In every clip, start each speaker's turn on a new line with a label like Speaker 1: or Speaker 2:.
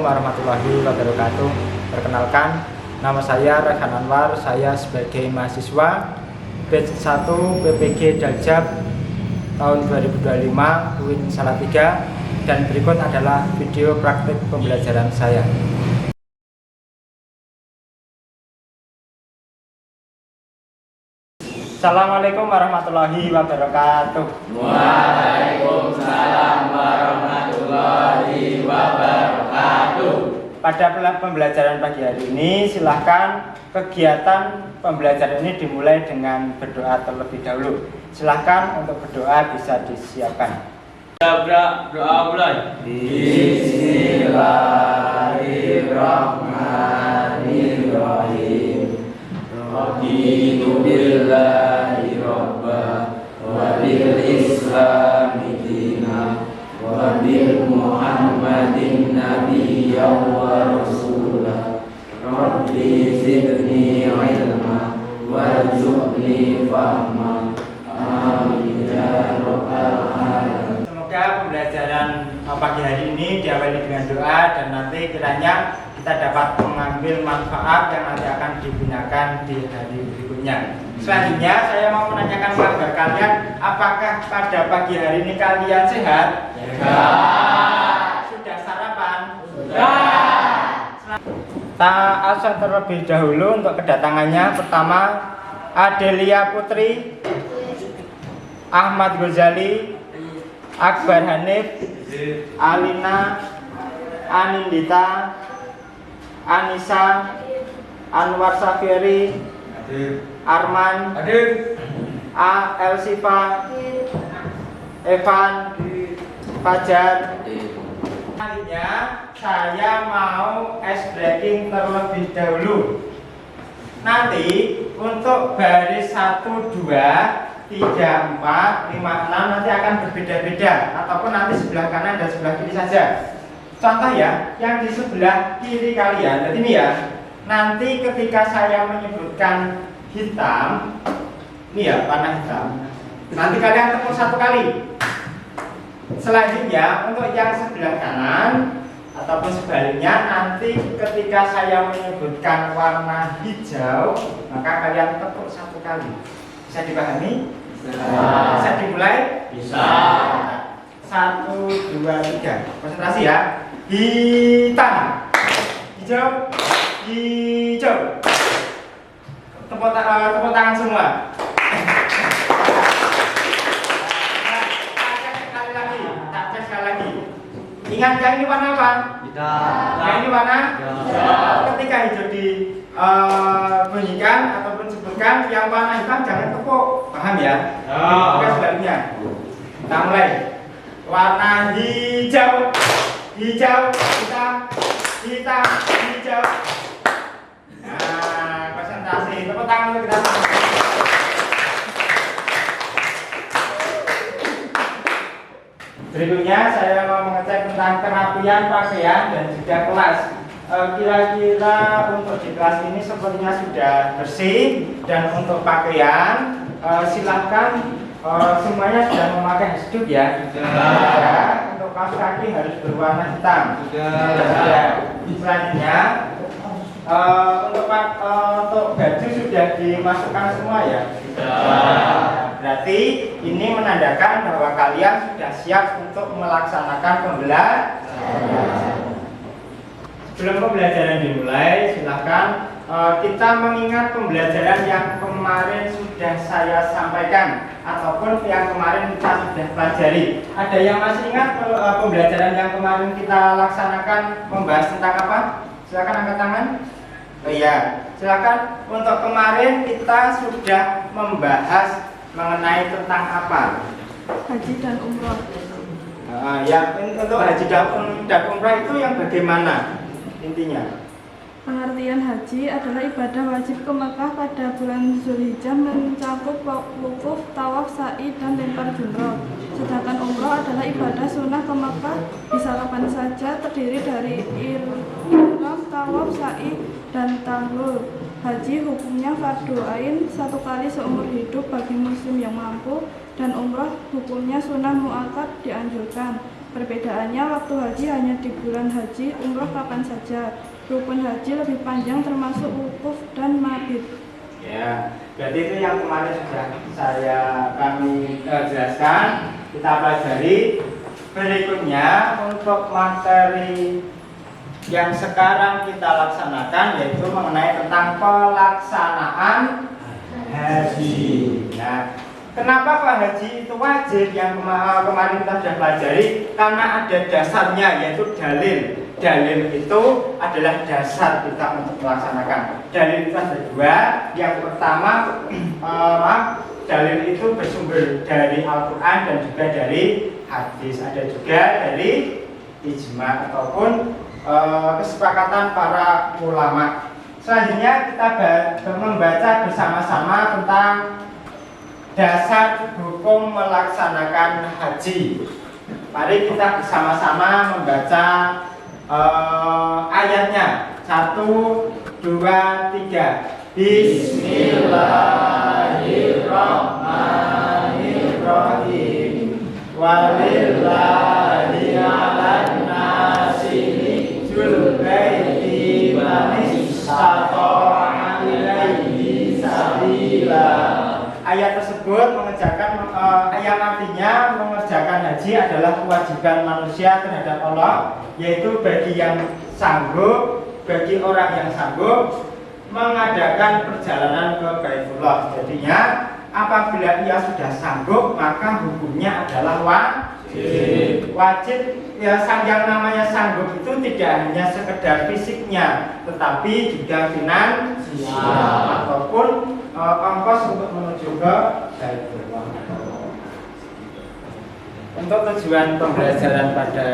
Speaker 1: warahmatullahi wabarakatuh. Perkenalkan, nama saya Rehan Anwar. Saya sebagai mahasiswa batch 1 PPG Daljab tahun 2025 UIN Salatiga, dan berikut adalah video praktik pembelajaran saya. Assalamualaikum warahmatullahi wabarakatuh.
Speaker 2: Waalaikumsalam warahmatullahi wabarakatuh.
Speaker 1: Pada pembelajaran pagi hari ini, silahkan kegiatan pembelajaran ini dimulai dengan berdoa terlebih dahulu. Silahkan untuk berdoa bisa disiapkan.
Speaker 2: Doa mulai. Bismillahirrahmanirrahim. Raditu billahi robba wa bil islami dina wa bil muhammadin nabiyyan wa rasulah. Rabbi zidni ilma warzuqni fahma. Amin ya rabbal alamin.
Speaker 1: Semoga pembelajaran pagi hari ini diawali dengan doa, dan nanti kiranya kita dapat mengambil manfaat yang nanti akan digunakan di hari berikutnya. Selanjutnya saya mau menanyakan kabar kalian, apakah pada pagi hari ini kalian sehat?
Speaker 2: Sehat.
Speaker 1: Sudah sarapan?
Speaker 2: Sudah.
Speaker 1: Kita absen terlebih dahulu untuk kedatangannya. Pertama, Adelia Putri, Ahmad Ghazali, Akbar Hanif, Alina, Anindita, Anissa, Anwar Safiri, Arman, Elsifa, Evan, Fajar. Selanjutnya saya mau ice breaking terlebih dahulu. Nanti untuk baris 1, 2, 3, 4, 5, 6 nanti akan berbeda-beda, ataupun nanti sebelah kanan dan sebelah kiri saja. Contoh ya, yang di sebelah kiri kalian, jadi ini ya. Nanti ketika saya menyebutkan hitam, ini ya warna hitam. Nanti kalian tepuk 1 kali. Selanjutnya untuk yang sebelah kanan ataupun sebaliknya, nanti ketika saya menyebutkan warna hijau, maka kalian tepuk 1 kali. Bisa dipahami? Bisa dimulai?
Speaker 2: Bisa.
Speaker 1: 1, 2, 3. Konsentrasi ya. Hitam, hijau, hijau. Tepuk tangan semua. Tak cek sekali lagi. Ingat yang ini warna apa? Yang ini warna? Ketika hijau dibunyikan ataupun sebutkan, yang warna hitam jangan tepuk. Paham ya? Bukan sebaliknya. Kita mulai. Warna hijau, hijau, hitam, hitam, hijau. Nah, konsentrasi. Tepuk tangan untuk kita. Berikutnya saya mau mengecek tentang kerapian pakaian dan juga kelas. Kira-kira untuk di kelas ini sepertinya sudah bersih, dan untuk pakaian silahkan semuanya sudah memakai hasduk ya. Ya. Untuk kaos kaki harus berwarna hitam. Sudah. Selanjutnya untuk baju sudah dimasukkan semua ya. Berarti ini menandakan bahwa kalian sudah siap untuk melaksanakan pembelajaran. Sebelum pembelajaran dimulai, silahkan kita mengingat pembelajaran yang kemarin sudah saya sampaikan, ataupun yang kemarin kita sudah pelajari. Ada yang masih ingat pembelajaran yang kemarin kita laksanakan membahas tentang apa? Silakan angkat tangan. Oh iya, silakan. Untuk kemarin kita sudah membahas mengenai tentang apa?
Speaker 3: Haji dan umroh.
Speaker 1: Ya, untuk haji dan umroh itu yang bagaimana intinya?
Speaker 3: Pengertian haji adalah ibadah wajib ke Mekah pada bulan Zulhijjah, mencakup wukuf, tawaf, sa'i, dan lempar jumroh. Sedangkan umroh adalah ibadah sunnah ke Mekah, bisa kapan saja, terdiri dari ihram, tawaf, sa'i, dan tahlul. Haji hukumnya fardu ain, 1 kali seumur hidup bagi muslim yang mampu, dan umroh hukumnya sunnah muakkad, dianjurkan. Perbedaannya, waktu haji hanya di bulan haji, umroh kapan saja. Rukun haji lebih panjang termasuk wukuf dan mabit.
Speaker 1: Ya, berarti itu yang kemarin sudah kami jelaskan. Kita pelajari. Berikutnya untuk materi yang sekarang kita laksanakan yaitu mengenai tentang pelaksanaan haji. Nah, kenapa Pak haji itu wajib? Yang kemarin kita sudah pelajari karena ada dasarnya yaitu dalil. Dalil itu adalah dasar kita untuk melaksanakan. Dalil itu ada dua. Yang pertama, dalil itu bersumber dari Al-Quran dan juga dari hadis. Ada juga dari ijma ataupun kesepakatan para ulama. Selanjutnya kita membaca bersama-sama tentang dasar hukum melaksanakan haji. Mari kita bersama-sama membaca ayatnya. 1, 2, 3. Bismillahirrahmanirrahim. Walillahi 'alan nasi hijjul baiti man istata'a ilaihi sabila. Ayat tersebut mengerjakan yang artinya mengerjakan haji adalah kewajiban manusia terhadap Allah, yaitu bagi orang yang sanggup mengadakan perjalanan ke Baitullah. Jadinya apabila ia sudah sanggup maka hukumnya adalah wajib. Wajib ya, yang namanya sanggup itu tidak hanya sekedar fisiknya, tetapi juga finansial ataupun ongkos untuk menuju ke Baitullah. Untuk tujuan pembelajaran pada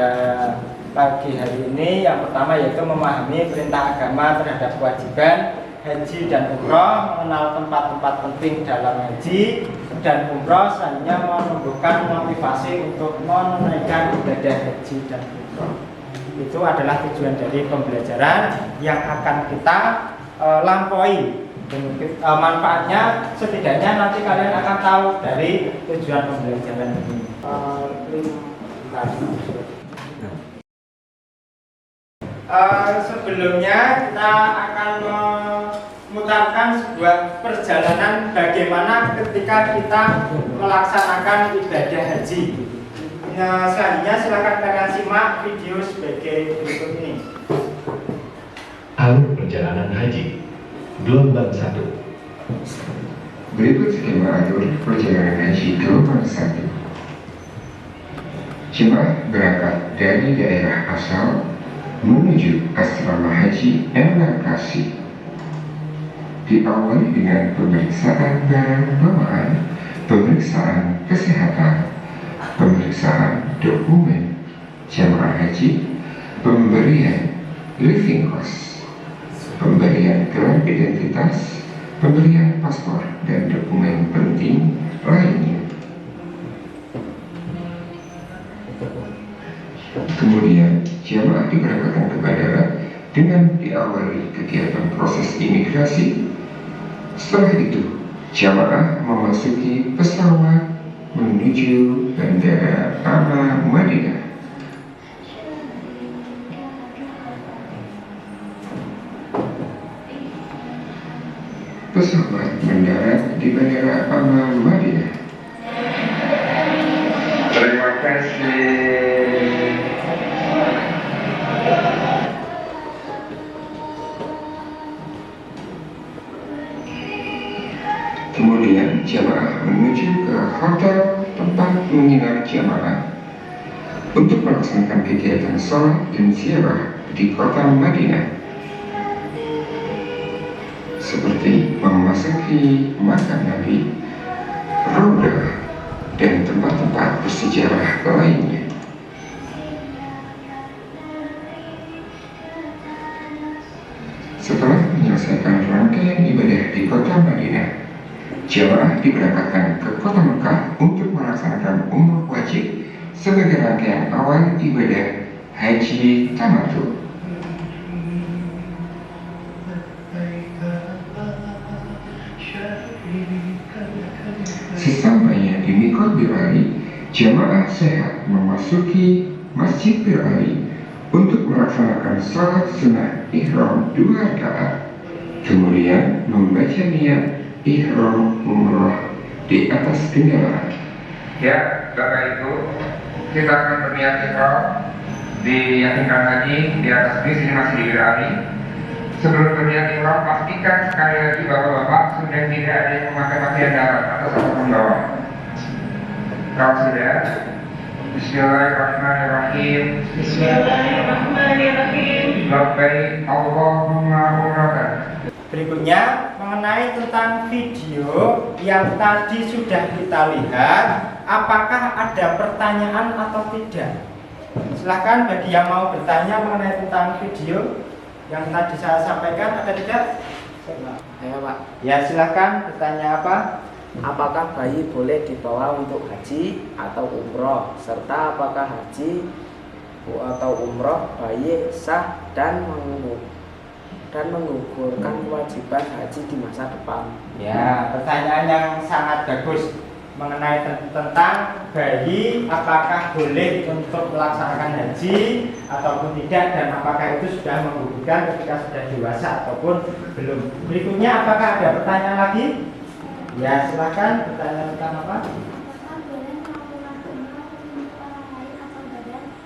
Speaker 1: pagi hari ini, yang pertama yaitu memahami perintah agama terhadap kewajiban haji dan umroh, mengenal tempat-tempat penting dalam haji dan umroh, selanjutnya menumbuhkan motivasi untuk menunaikan ibadah haji dan umroh. Itu adalah tujuan dari pembelajaran yang akan kita lampaui. Manfaatnya setidaknya nanti kalian akan tahu dari tujuan pembelajaran ini. Sebelumnya kita akan memutarkan sebuah perjalanan bagaimana ketika kita melaksanakan ibadah haji. Nah, selanjutnya silakan kalian simak video sebagai berikut ini.
Speaker 4: Alur perjalanan haji gelombang 1.
Speaker 5: Berikut skema alur perjalanan haji gelombang 1. Jemaah berangkat dari daerah asal menuju asrama haji embarkasi. Diawali dengan pemeriksaan barang bawaan, pemeriksaan kesehatan, pemeriksaan dokumen jemaah haji, pemberian living cost, pemberian gelar identitas, pemberian paspor dan dokumen penting lainnya. Kemudian jemaah diberangkatkan ke bandara dengan diawali kegiatan proses imigrasi. Setelah itu, jemaah memasuki pesawat menuju Bandara Ama Madinah. Pesawat mendarat di Bandara Ama Madinah. Terima kasih. Kemudian jemaah menuju ke hotel tempat menginap jemaah untuk melaksanakan kegiatan sholat dan ziarah di kota Madinah, seperti memasuki makam Nabi, Raudah, dan tempat-tempat bersejarah lainnya. Setelah menyelesaikan rangkaian ibadah di kota Madinah, jemaah diberangkatkan ke kota Mekah untuk melaksanakan umroh wajib sebagai rangkaian awal ibadah haji tamattu. Sesampainya di Miqat Bilali, jemaah sehat memasuki Masjid beralih untuk melaksanakan salat sunnah ihram 2 rakaat, kemudian membaca niat ihram umrah di atas kendaraan.
Speaker 6: Ya, Bapak Ibu, kita akan berniat ihram diyakinkan haji di atas bis, ini masih di beralih. Sebelum berniat ihram, pastikan sekali lagi bahwa Bapak sudah tidak ada yang memakai pakaian darat atau sarung bawah. Kalau sudah, Bismillahirrahmanirrahim.
Speaker 2: Bismillahirrahmanirrahim.
Speaker 6: Labbaik Allahumma umratan.
Speaker 1: Berikutnya mengenai tentang video yang tadi sudah kita lihat, apakah ada pertanyaan atau tidak? Silahkan bagi yang mau bertanya mengenai tentang video yang tadi saya sampaikan, ada tidak?
Speaker 7: Ya Pak,
Speaker 1: Ya silahkan bertanya apa?
Speaker 7: apakah bayi boleh dibawa untuk haji atau umroh, serta apakah haji atau umroh bayi sah dan menggugurkan kewajiban haji di masa depan?
Speaker 1: Ya, pertanyaan yang sangat bagus mengenai tentang bayi apakah boleh untuk melaksanakan haji ataupun tidak, dan apakah itu sudah menggugurkan ketika sudah dewasa ataupun belum. Berikutnya apakah ada pertanyaan lagi? Ya, silakan bertanya tentang apa?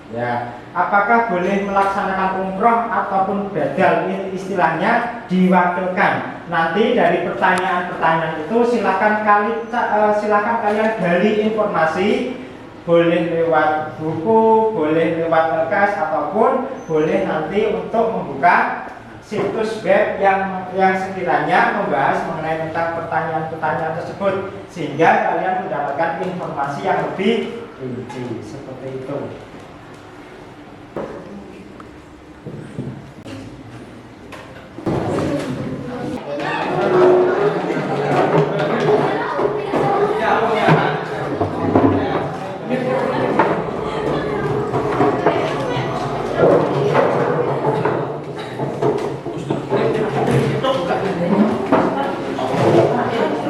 Speaker 1: Ya, apakah boleh melaksanakan umroh ataupun badal? Ini istilahnya diwakilkan. Nanti dari pertanyaan-pertanyaan itu silakan kalian gali informasi, boleh lewat buku, boleh lewat LKS, ataupun boleh nanti untuk membuka situs web yang sekiranya membahas mengenai tentang pertanyaan-pertanyaan tersebut, sehingga kalian mendapatkan informasi yang lebih rinci seperti itu.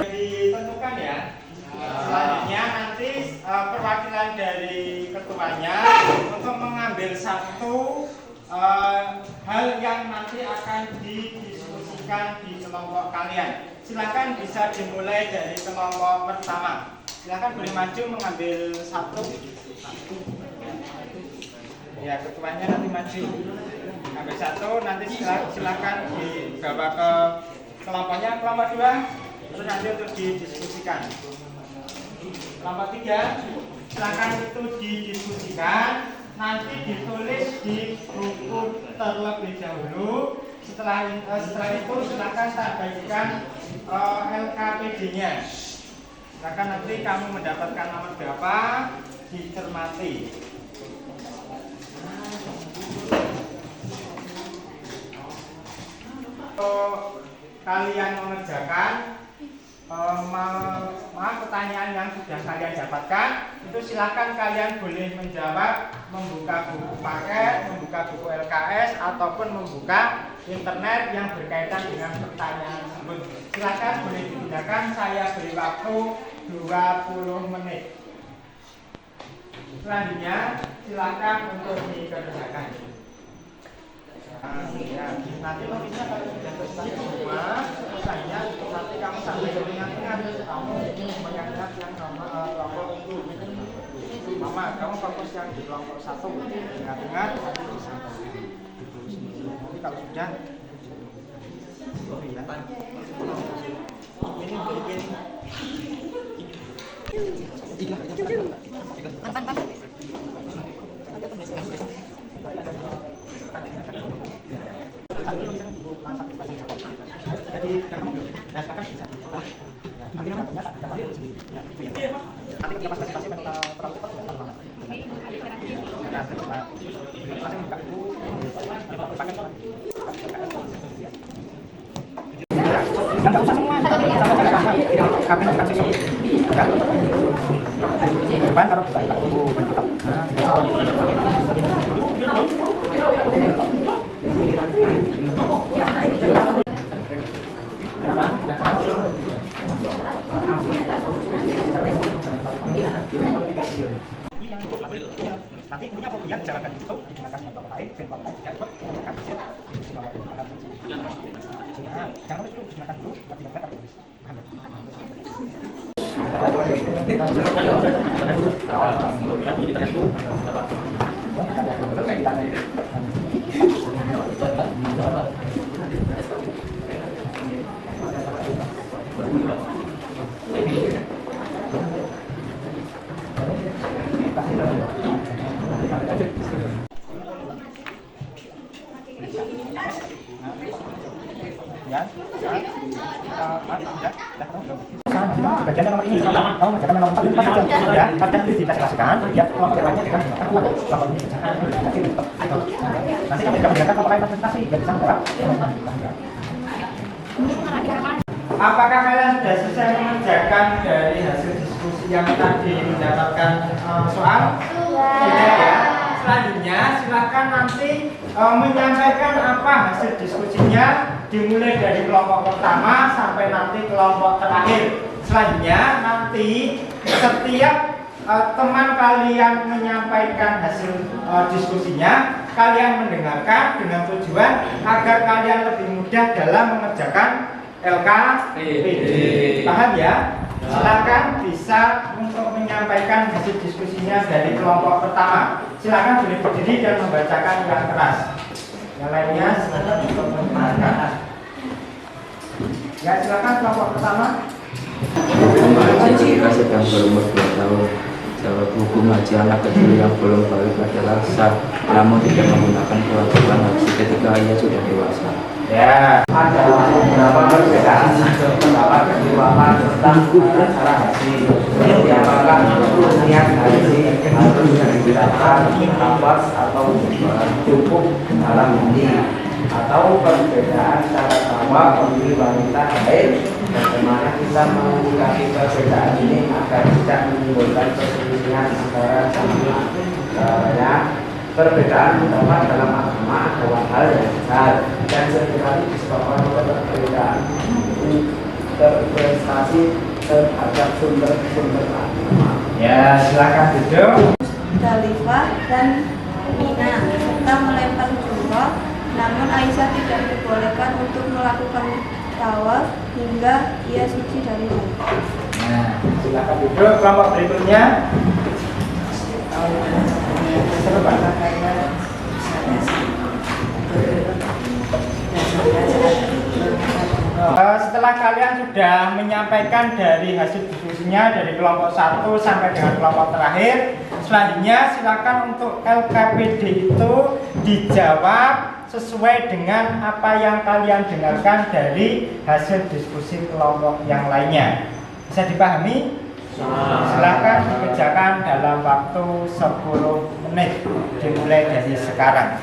Speaker 1: Ditentukan ya. Selanjutnya nanti perwakilan dari ketuanya untuk mengambil satu hal yang nanti akan didiskusikan di kelompok kalian. Silakan bisa dimulai dari kelompok pertama. Silakan boleh maju mengambil satu. Ya, ketuanya nanti maju. Ambil satu, nanti silakan dibawa ke kelompoknya, kelompok 2, terus nanti untuk didiskusikan. Kelompok 3, silakan itu didiskusikan, nanti ditulis di buku terlebih dahulu. Setelah itu silakan bagikan LKPD-nya. Silakan nanti kamu mendapatkan nomor berapa, dicermati. Kalian mengerjakan pertanyaan yang sudah kalian dapatkan, itu silakan kalian boleh menjawab, membuka buku paket, membuka buku LKS, ataupun membuka internet yang berkaitan dengan pertanyaan tersebut. Silakan boleh digunakan, saya beri waktu 20 menit. Selanjutnya silakan untuk dikerjakan. Ya, nanti notisnya kalau sudah selesai semua, selesainya nanti kamu sampai ingat-ingat, kamu mengingat yang kelompok itu. Mama, kamu fokus yang di kelompok 1, ingat-ingat nanti bisa. Nanti kalau sudah, nanti punya fobian jangan Bagian nomor ini, kamu mengerjakan nomor 4 ya, pada diklasifikasikan, ya, kelompok yang lainnya dengan menggunakan kelompok ini kerjakan. Nanti kamu tidak mengerjakan kelompok lain presentasi, ya bisa menjawab. Apakah kalian sudah selesai mengerjakan dari hasil diskusi yang tadi mendapatkan soal? Sudah ya. Selanjutnya silakan nanti menyampaikan apa hasil diskusinya, dimulai dari kelompok pertama sampai nanti kelompok terakhir. Selanjutnya nanti setiap teman kalian menyampaikan hasil diskusinya, kalian mendengarkan dengan tujuan agar kalian lebih mudah dalam mengerjakan LKPD. Paham ya? Silakan bisa untuk menyampaikan hasil diskusinya dari kelompok pertama. Silakan boleh berdiri dan membacakan yang keras. Yang lainnya silakan untuk mendengarkan. Ya, silakan kelompok pertama.
Speaker 2: Haji jika sedang berumur 2 tahun, jawab hukum haji anak kecil yang belum balik adalah sah, namun tidak menggunakan kewajiban haji ketika ia sudah dewasa.
Speaker 1: Ya, ada beberapa perbedaan pendapat kejiwaan tentang cara haji. Apakah niat haji harus dilakukan nafas atau cukup dalam ini, atau perbedaan cara tawaf bagi wanita haid? Bagaimana kita menyikapi perbedaan ini agar tidak menimbulkan perselisihan antara sama perbedaan pendapat dalam agama adalah hal yang besar dan seringkali disebabkan oleh perbedaan interpretasi terhadap sumber-sumber agama. Ya, silakan duduk.
Speaker 3: Khalifah dan Mina serta melempar jumroh, namun Aisyah tidak dibolehkan untuk melakukan tawaf hingga ia suci dari haid.
Speaker 1: Nah, silakan duduk. Kelompok berikutnya. Setelah kalian sudah menyampaikan dari hasil diskusinya dari kelompok 1 sampai dengan kelompok terakhir, selanjutnya silakan untuk LKPD itu dijawab sesuai dengan apa yang kalian dengarkan dari hasil diskusi kelompok yang lainnya. Bisa dipahami? Silakan dikerjakan dalam waktu 10 menit dimulai dari sekarang.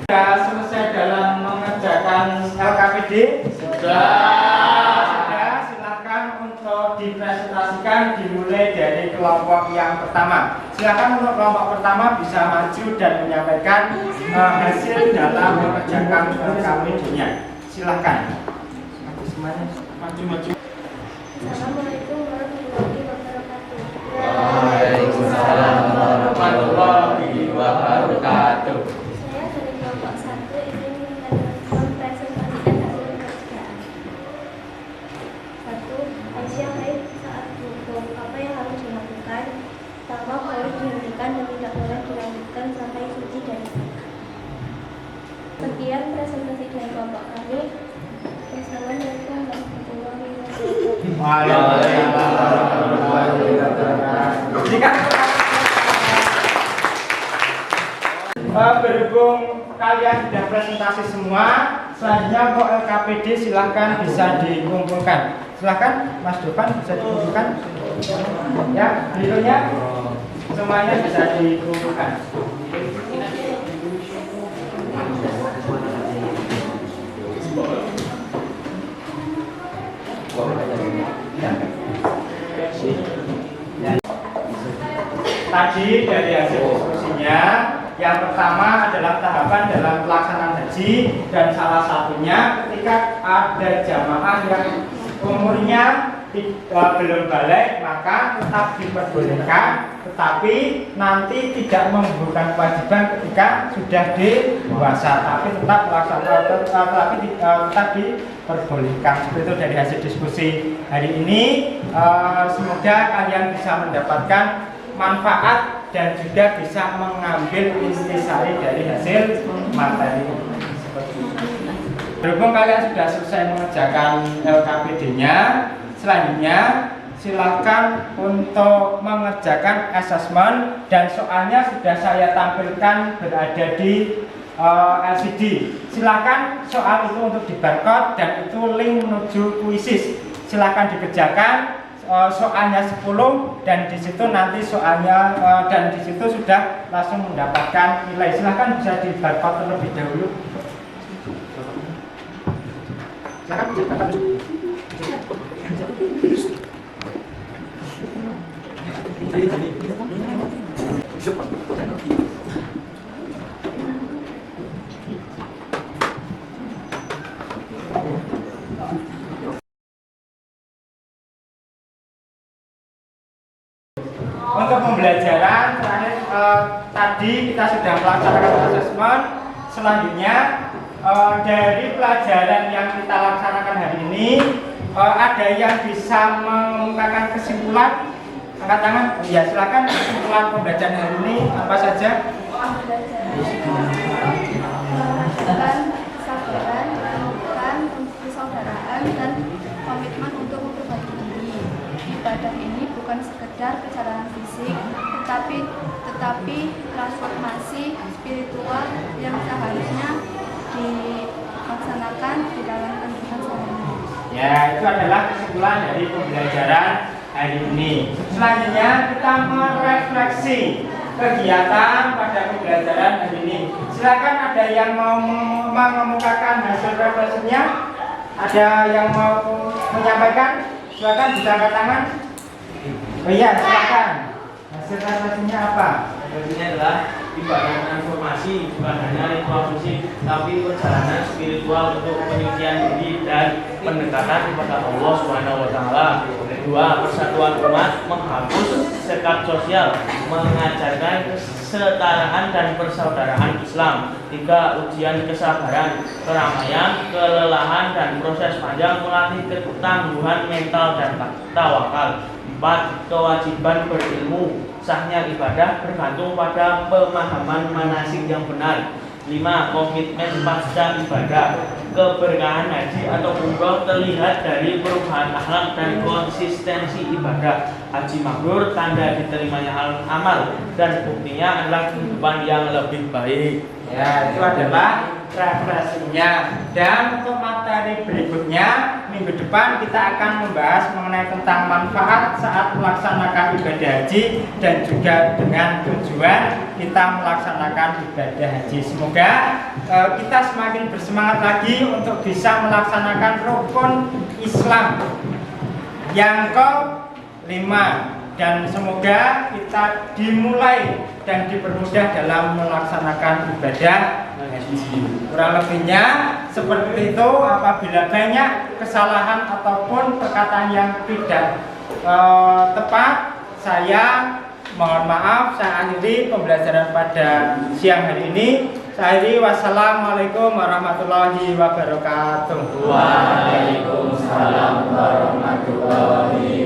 Speaker 1: Sudah selesai dalam mengerjakan LKPD? Sudah, silakan untuk dipresentasikan dimulai dari kelompok yang pertama. Silakan untuk kelompok pertama bisa maju dan menyampaikan hasil dalam mengerjakan LKPD-nya. Silakan. Maju semuanya. Maju.
Speaker 3: Assalamualaikum warahmatullahi wabarakatuh.
Speaker 2: Waalaikumsalam warahmatullahi wabarakatuh.
Speaker 3: Saya dari kelompok 1 ingin mempresentasikan hasil pekerjaan. 1. Aisyah haid saat wudhu. Apa yang harus dilakukan? Tawaf harus dihentikan dan tidak boleh dilanjutkan sampai suci dari haid. Sekian presentasi dari kelompok kami. Wassalamualaikum warahmatullahi wabarakatuh.
Speaker 1: Berhubung kalian sudah presentasi semua, selanjutnya untuk LKPD silahkan bisa dikumpulkan. Silahkan Mas Dopan bisa dikumpulkan. Ya, berikutnya semuanya bisa dikumpulkan. Tadi dari hasil diskusinya, yang pertama adalah tahapan dalam pelaksanaan haji, dan salah satunya ketika ada jamaah yang umurnya belum balik maka tetap diperbolehkan, tetapi nanti tidak menggugurkan kewajiban ketika sudah dewasa, tapi tetap tetap diperbolehkan. Seperti itu dari hasil diskusi hari ini. Semoga kalian bisa mendapatkan manfaat dan juga bisa mengambil intisari dari hasil materi. Berhubung kalian sudah selesai mengerjakan LKPD-nya, selanjutnya silakan untuk mengerjakan asesmen, dan soalnya sudah saya tampilkan berada di LCD. Silakan soal itu untuk di barcode dan itu link menuju kuisis. Silakan dikerjakan. Soalnya 10 dan di situ nanti soalnya dan di situ sudah langsung mendapatkan nilai. Silakan bisa di barcode terlebih dahulu. Untuk pembelajaran terakhir tadi kita sudah melaksanakan asesmen. Selanjutnya dari pelajaran yang kita laksanakan hari ini, ada yang bisa mengemukakan kesimpulan? Angkat tangan. Ya, silakan. Kesimpulan pembelajaran hari ini apa saja?
Speaker 3: Menunjukkan kesabaran, menemukan persaudaraan dan komitmen untuk memperbaiki diri. Ibadah ini bukan sekedar perjalanan fisik, tetapi transformasi spiritual yang seharusnya dilaksanakan di dalam kehidupan sehari-hari.
Speaker 1: Ya, itu adalah kesimpulan dari pembelajaran hari ini. Selanjutnya kita merefleksi kegiatan pada pembelajaran hari ini. Silakan, ada yang mau mengemukakan hasil refleksinya? Ada yang mau menyampaikan? Silakan, bisa angkat tangan. Oh iya, silakan. Hasil refleksinya apa?
Speaker 8: Refleksinya adalah ibadah transformasi bukan hanya ritual fisik, tapi perjalanan spiritual untuk penyucian diri dan pendekatan kepada Allah Subhanahu wa taala. Kedua, persatuan umat, menghapus sekat sosial, mengajarkan kesetaraan dan persaudaraan Islam. Tiga, ujian kesabaran, keramaian, kelelahan dan proses panjang melatih ketangguhan mental dan tawakal. 4. Kewajiban berilmu, sahnya ibadah bergantung pada pemahaman manasik yang benar. 5. Komitmen pasca ibadah, keberkahan haji atau umroh terlihat dari perubahan akhlak dan konsistensi ibadah. Haji mabrur, tanda diterimanya amal, dan buktinya adalah kehidupan yang lebih baik.
Speaker 1: Ya, itu adalah refleksinya. Dan untuk materi berikutnya, minggu depan kita akan membahas mengenai tentang manfaat saat melaksanakan ibadah haji dan juga dengan tujuan kita melaksanakan ibadah haji. Semoga kita semakin bersemangat lagi untuk bisa melaksanakan rukun Islam yang ke-5, dan semoga kita dimulai dan dipermudah dalam melaksanakan ibadah haji. Kurang lebihnya seperti itu. Apabila banyak kesalahan ataupun perkataan yang tidak tepat, saya mohon maaf. Saya akhiri pembelajaran pada siang hari ini. Saya akhiri. Wassalamualaikum warahmatullahi wabarakatuh.
Speaker 2: Waalaikumsalam warahmatullahi